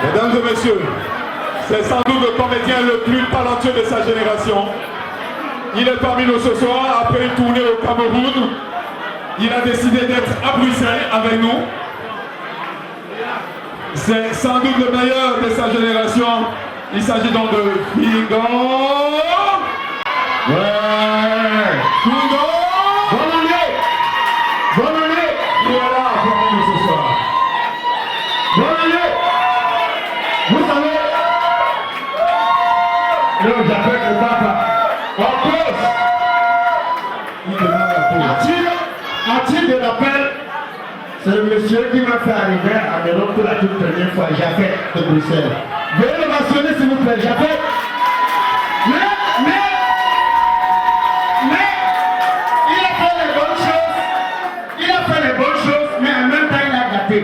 Mesdames et messieurs, c'est sans doute le comédien le plus talentueux de sa génération. Il est parmi nous ce soir après une tournée au Cameroun. Il a décidé d'être à Bruxelles avec nous. C'est sans doute le meilleur de sa génération. Il s'agit donc de Figo. Ouais, Figo. Bonne année. Bonne année. Il est là parmi nous ce soir. Bonne année. Vous savez, le j'appelle le papa. En plus, a-t-il de l'appel? C'est le monsieur qui m'a fait arriver à Méron pour la toute première fois, Jafet de Bruxelles. Veuillez le mentionner s'il vous plaît, Jafet. Mais, il a fait les bonnes choses. Il a fait les bonnes choses, mais en même temps il a gâté.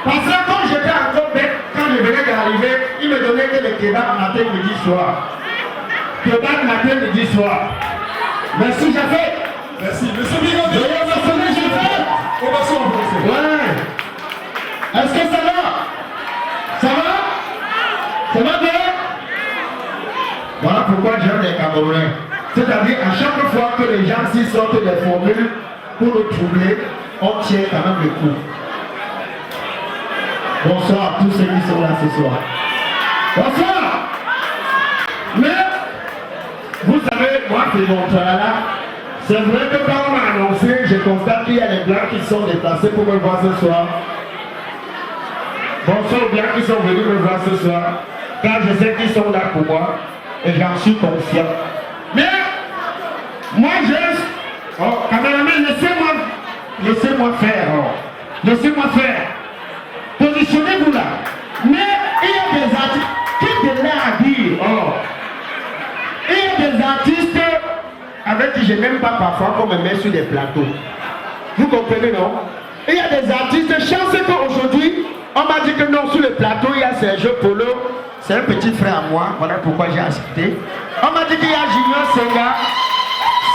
Parce que quand j'étais encore bête, quand je venais d'arriver, il me donnait que les kebabs matin, midi, soir. Kebab matin, midi, soir. Merci, Jafet. Merci. Monsieur Bigot, veuillez mentionner Jafet. On va s'en français. Ouais. Est-ce que ça va? Ça va? Ça va bien? Voilà pourquoi j'aime les Camerounais. C'est-à-dire, à chaque fois que les gens s'y sortent des formules pour nous troubler, on tient quand même le coup. Bonsoir à tous ceux qui sont là ce soir. Bonsoir! Mais, vous savez, moi, c'est mon là. C'est vrai que quand on m'a annoncé, je constate qu'il y a des blancs qui sont déplacés pour me voir ce soir. Bonsoir aux blancs qui sont venus me voir ce soir. Car je sais qu'ils sont là pour moi. Et j'en suis confiant. Mais, moi, je... Oh, cameraman, laissez-moi faire. Oh. Laissez-moi faire. Positionnez-vous là. Mais, il y a des artistes qui te l'air à dire. Oh. Il y a des artistes avec qui je n'aime pas parfois qu'on me met sur des plateaux. Vous comprenez, non? Il y a des artistes, chanceux qu'aujourd'hui, on m'a dit que non, sur le plateau, il y a Sergio Polo. C'est un petit frère à moi, voilà pourquoi j'ai accepté. On m'a dit qu'il y a Junior Senga.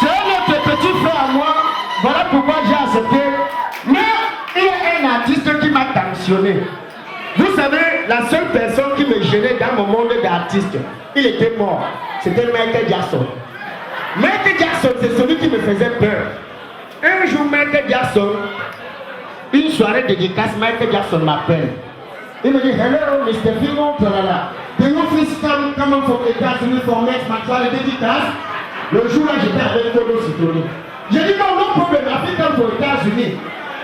C'est un autre petit frère à moi, voilà pourquoi j'ai accepté. Mais il y a un artiste qui m'a tensionné. Vous savez, la seule personne qui me gênait dans mon monde d'artiste, il était mort. C'était Michael Jackson. Michael Jackson, c'est celui qui me faisait peur. Un jour, Michael Jackson, une soirée de dédicace, Michael Jackson m'appelle. Il me dit, hello, Mr. Figo, do you please come from the États-Unis for next month for the dédicace? Le jour-là, j'étais avec Kodo Sitoni. J'ai dit, non, non problème, Afrique pour les États-Unis.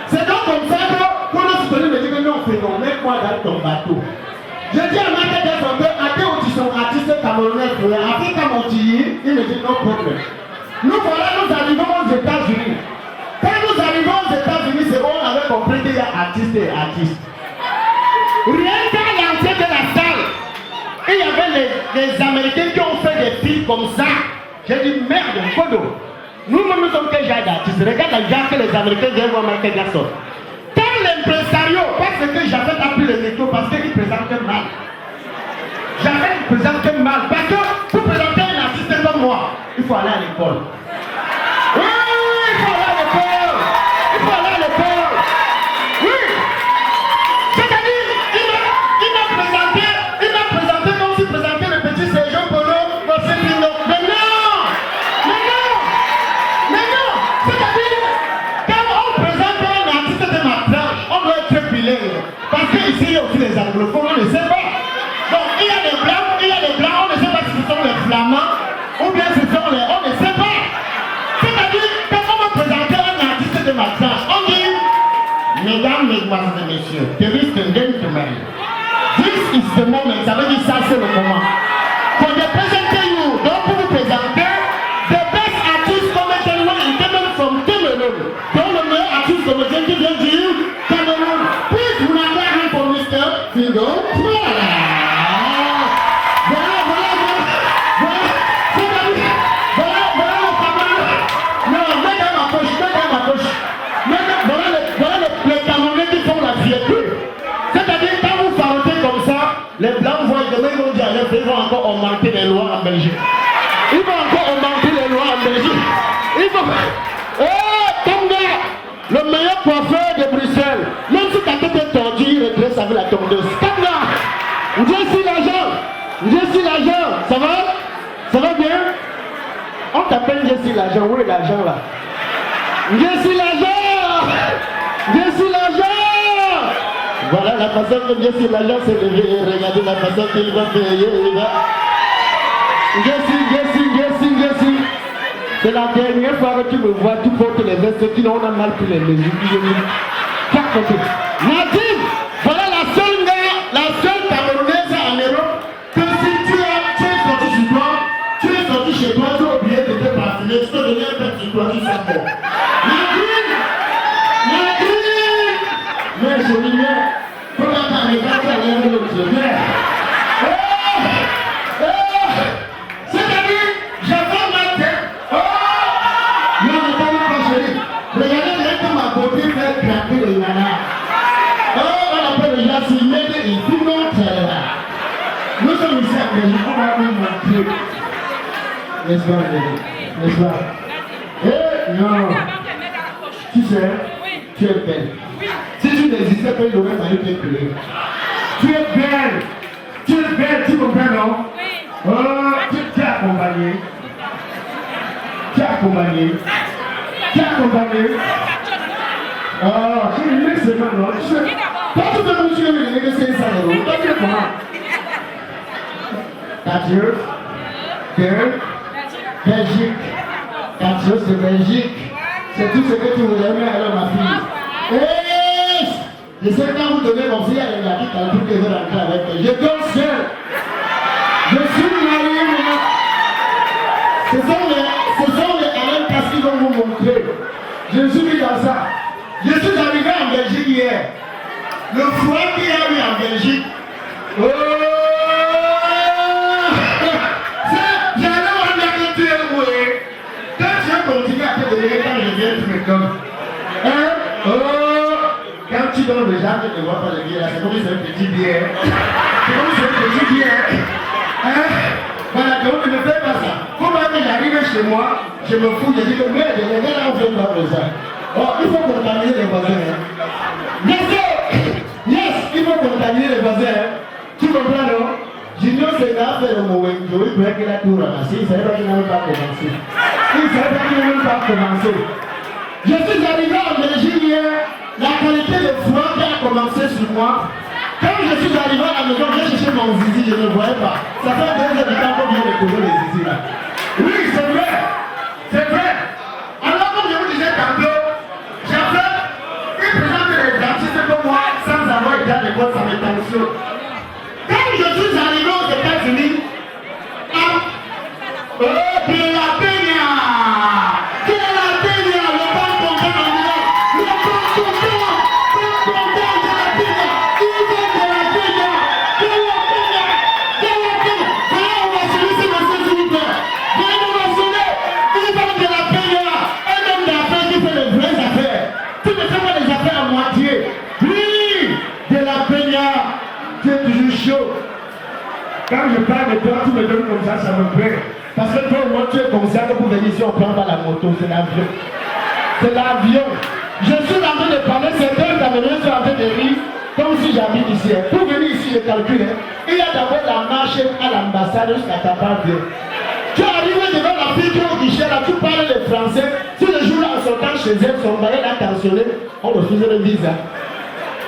C'est donc comme ça que Kodo Sitoni me dit que non, Figo, mets-moi dans ton bateau. Je dis à Michael Jackson que, à tes auditions artistes camerounais, Afrique à Montilly, il me dit, non problème. Nous voilà, nous arrivons aux États-Unis. Quand nous arrivons aux États-Unis, c'est où on avait compris qu'il y a artistes et artistes. Rien qu'à l'entrée de la salle, il y avait les Américains qui ont fait des films comme ça. J'ai dit, merde, Kodo. Nous-mêmes, nous sommes que j'ai d'artistes. Regarde les gens que les Américains viennent voir Michael Jackson. Quand l'impresario, parce que j'avais appris le micro parce qu'il présentait mal. J'avais présenté mal. Parce que pour présenter un artiste comme moi, il faut aller à l'école. Oui, il faut aller à l'école. Il faut aller à l'école. Oui. C'est-à-dire, il m'a présenté comme s'il présentait le petit Sergio Polo dans ce film. Mais non. C'est-à-dire, quand on présente un artiste de ma tranche, on doit être bilingue. Parce qu'ici, il y a aussi les anglophones, on ne sait pas. Donc, il y a des blancs, on ne sait pas si ce sont les flamands ou bien ce sont les... On ne sait pas. C'est-à-dire, quand on va présenter un artiste de ma tranche, on dit, mesdames, mesdemoiselles et messieurs, ladies and gentlemen, this is the moment. Ça veut dire ça, c'est le moment. For the presenter you, donc pour vous présenter, the best artist comedian coming from Cameroon. Donc le meilleur artiste comédien qui vient du Cameroun. Please, vous n'avez rien pour Mr. Figo. Les blancs voient demain, ils vont dire, ils vont encore augmenter les lois en Belgique. Ils vont encore augmenter les lois en Belgique. Ils vont... Oh, Tonga, le meilleur coiffeur de Bruxelles. Même si ta tête est tordue, il redresse avec la tondeuse. Tonga, suis l'argent. Où est l'argent là? Je suis l'argent. Je suis l'argent. Voilà la façon que je suis l'argent s'est levé. Regardez la façon qu'il va payer. Je suis. C'est la dernière fois que tu me vois, tu portes les vestes, tu n'en as mal pris les mesures. Pas compris. Nadine, voilà la seule Camerounaise en Europe que si tu es sorti chez toi, tu as oublié de te parfumer, tu peux venir faire sur toi, tu sens bon. Nadine, mais je dis bien, comment t'as regardé à l'air de l'autre? C'est-à-dire, j'avais ma tête. Non, ne t'en pas chérie. Regardez bien que ma beauté fait craquer les nanas. On appelle les gens s'ils mettent une tout notre là. Nous sommes ici à Belgique, on va vous montrer. N'est-ce pas? Non. Tu sais, tu es belle. Si tu n'existais pas, il aurait fallu t'épeler. Tu es belle, tu comprends, non? Oui. Tu es accompagné. C'est une excellente, non? Quand tu veux nous tuer, il est c'est ça, non? Toi, tu es comment? Tatios, Belgique. Tatios de Belgique. C'est tout ce que tu voulais mettre alors, ma fille. Je sais quand vous donnez mon fille à la vie, quand tu veux rentrer avec elle. Je donne seul. Je suis marié maintenant. Ce sont les Alain Cassis qui vont vous montrer. Je suis mis dans ça. Je suis arrivé en Belgique hier. Le froid qu'il y a eu en Belgique. J'allais voir que tu es moué. Quand tu as continué à te donner, quand je viens, tu me donnes. Quand tu donnes le genre, tu ne vois pas le billet là, c'est comme si c'est un petit billet. Voilà, donc tu ne fais pas ça. Comment j'arrive chez moi, je me fous, je dis que merde, les gars là, on fait pas de ça. Il faut contaminer les voisins. Yes, il faut contaminer les voisins. Tu comprends, non? Junior, c'est là, fait le moment, il peut qu'il a tout ramassé, il ne savait pas qu'il n'avait pas commencé. Je suis arrivé en Belgique hier, la qualité de froid qui a commencé sur moi. Quand je suis arrivé à la maison, j'ai cherché mon zizi, je ne le voyais pas. Ça fait 2 heures du temps qu'on vient de trouver les zizi là. Oui, c'est vrai. Alors, comme je vous disais tantôt, j'avais une présence des artistes comme moi sans avoir été à l'école, ça m'étonne. Quand je suis arrivé aux États-Unis, quand je parle de toi, tu me donnes comme ça me plaît. Parce que toi, moi, tu es conscient que pour venir ici, on ne prend pas la moto, c'est l'avion. C'est l'avion. Je suis en train de parler, certains Camerounais sont en train de rire, comme si j'habite ici. Pour venir ici, je calcule. Il y a d'abord la marche à l'ambassade jusqu'à ta part. Tu es arrivé devant la fille qui est au guichet, là, tu parles le français. Si le jour-là, en sortant chez elle, son mari l'a tensionné, on refuse le visa.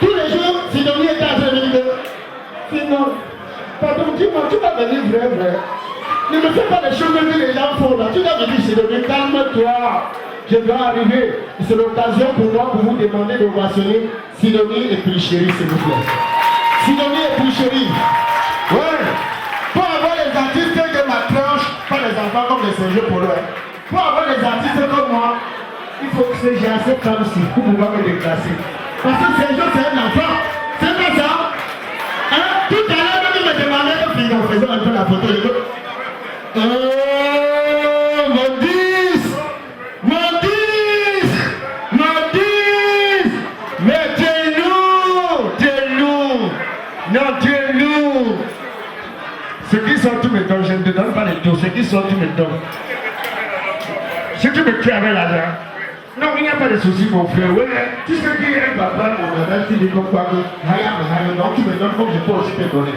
Tous les jours, Sidonie était en train de dire, sinon, pardon, dis-moi, tu vas venir vrai. Ne me fais pas les choses que les gens font là. Tu dois me dire, Sidonie, calme-toi. Je dois arriver. C'est l'occasion pour moi pour vous demander de ovationner Sidonie et puis chérie, s'il vous plaît. Sidonie et puis chérie. Ouais. Pour avoir les artistes de ma tranche, pas les enfants comme les singes pour eux. Pour avoir les artistes comme moi, il faut que j'ai assez comme si pour pouvoir me déplacer. Parce que c'est un enfant. C'est pas ça. Tout à l'heure, même il me demandait de finir en faisant un peu la photo. Mais tu es lourd. Non, tu es lourd. Ce qui sort, tu me donnes. Je ne te donne pas les tours. Ce qui sort, tu me donnes. Si tu me tues avec l'argent, non, il n'y a pas de souci, mon frère. Ouais, tu sais qu'il y a un papa, mon frère, qui dit comme quoi, donc tu me donnes comme je peux aussi te donner.